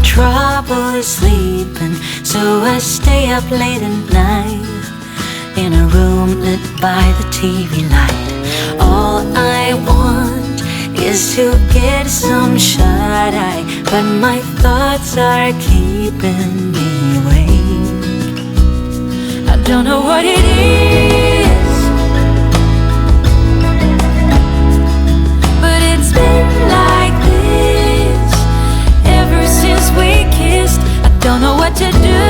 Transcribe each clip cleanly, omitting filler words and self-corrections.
trouble sleeping, so I stay up late at night in a room lit by the TV light. All I want is to get some shut-eye, but my thoughts are keeping me awake. I don't know what it is, but it's been like this ever since we kissed. I don't know what to do,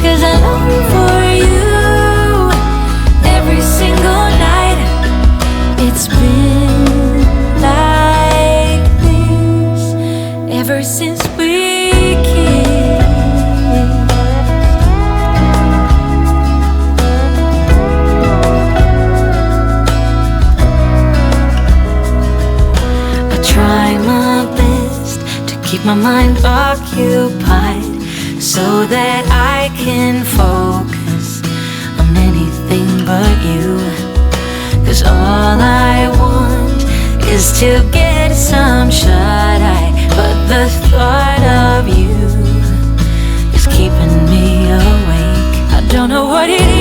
'cause I long for you every single night. It's been like this ever since we kissed. I try my best to keep my mind occupied so that I can focus on anything but you. 'Cause all I want is to get some shut-eye, but the thought of you is keeping me awake. I don't know what it is,